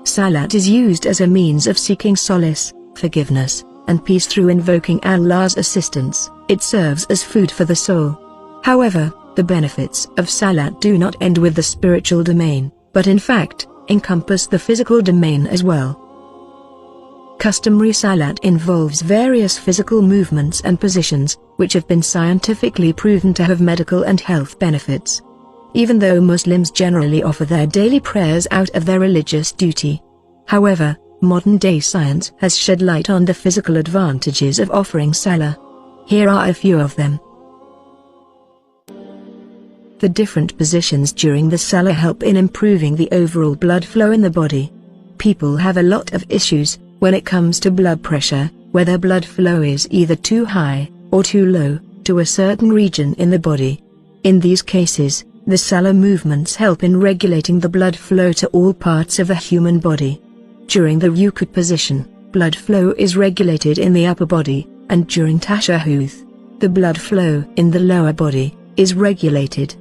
Salat is used as a means of seeking solace, forgiveness, and peace through invoking Allah's assistance. It serves as food for the soul. However, the benefits of Salat do not end with the spiritual domain, but in fact, encompass the physical domain as well. Customary Salat involves various physical movements and positions, which have been scientifically proven to have medical and health benefits. Even though Muslims generally offer their daily prayers out of their religious duty. However, modern-day science has shed light on the physical advantages of offering Salah. Here are a few of them. The different positions during the Salah help in improving the overall blood flow in the body. People have a lot of issues when it comes to blood pressure, where their blood flow is either too high or too low to a certain region in the body. In these cases, the Salah movements help in regulating the blood flow to all parts of the human body. During the Ruku' position, blood flow is regulated in the upper body, and during Tashahhud, the blood flow in the lower body is regulated.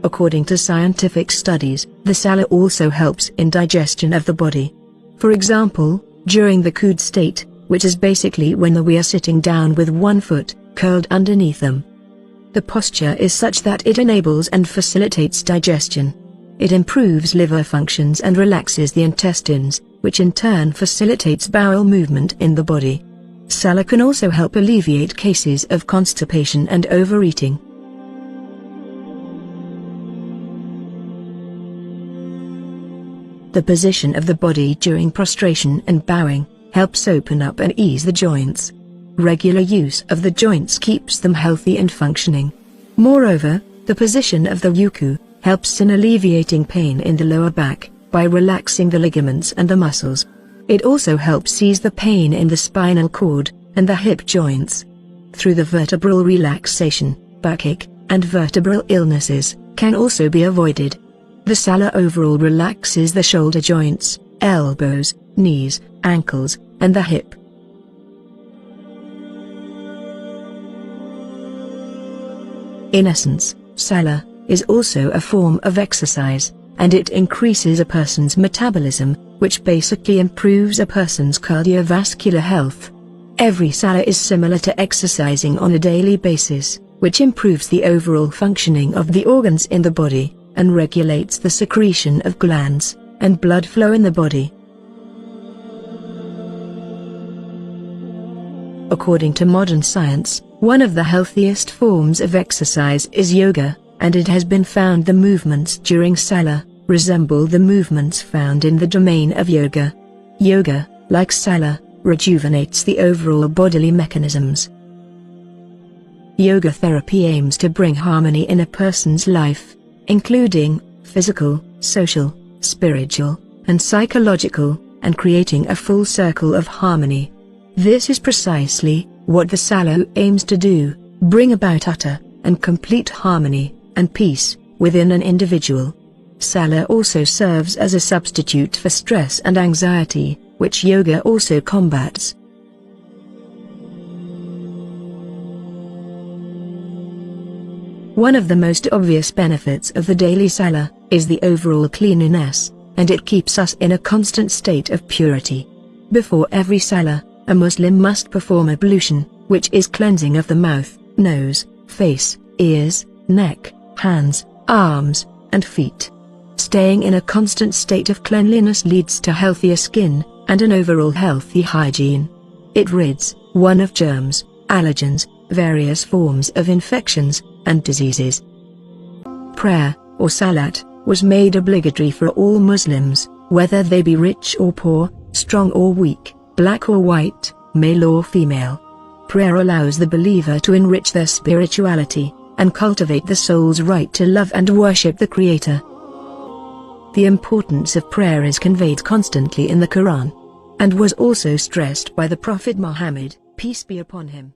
According to scientific studies, the Salah also helps in digestion of the body. For example, during the Qud state, which is basically when we are sitting down with one foot curled underneath them. The posture is such that it enables and facilitates digestion. It improves liver functions and relaxes the intestines, which in turn facilitates bowel movement in the body. Salah can also help alleviate cases of constipation and overeating. The position of the body during prostration and bowing helps open up and ease the joints. Regular use of the joints keeps them healthy and functioning. Moreover, the position of the Ruku' helps in alleviating pain in the lower back by relaxing the ligaments and the muscles. It also helps ease the pain in the spinal cord and the hip joints. Through the vertebral relaxation, backache and vertebral illnesses can also be avoided. The Salah overall relaxes the shoulder joints, elbows, knees, ankles, and the hip. In essence, Salah is also a form of exercise, and it increases a person's metabolism, which basically improves a person's cardiovascular health. Every Salah is similar to exercising on a daily basis, which improves the overall functioning of the organs in the body, and regulates the secretion of glands and blood flow in the body. According to modern science, one of the healthiest forms of exercise is yoga, and it has been found the movements during Salah resemble the movements found in the domain of yoga. Yoga, like Salah, rejuvenates the overall bodily mechanisms. Yoga therapy aims to bring harmony in a person's life, including physical, social, spiritual, and psychological, and creating a full circle of harmony. This is precisely what the Salah aims to do, bring about utter and complete harmony and peace within an individual. Salah also serves as a substitute for stress and anxiety, which yoga also combats. One of the most obvious benefits of the daily Salah is the overall cleanliness, and it keeps us in a constant state of purity. Before every Salah, a Muslim must perform ablution, which is cleansing of the mouth, nose, face, ears, neck, hands, arms, and feet. Staying in a constant state of cleanliness leads to healthier skin, and an overall healthy hygiene. It rids one of germs, allergens, various forms of infections, and diseases. Prayer, or Salat, was made obligatory for all Muslims, whether they be rich or poor, strong or weak, black or white, male or female. Prayer allows the believer to enrich their spirituality, and cultivate the soul's right to love and worship the Creator. The importance of prayer is conveyed constantly in the Quran, and was also stressed by the Prophet Muhammad, peace be upon him.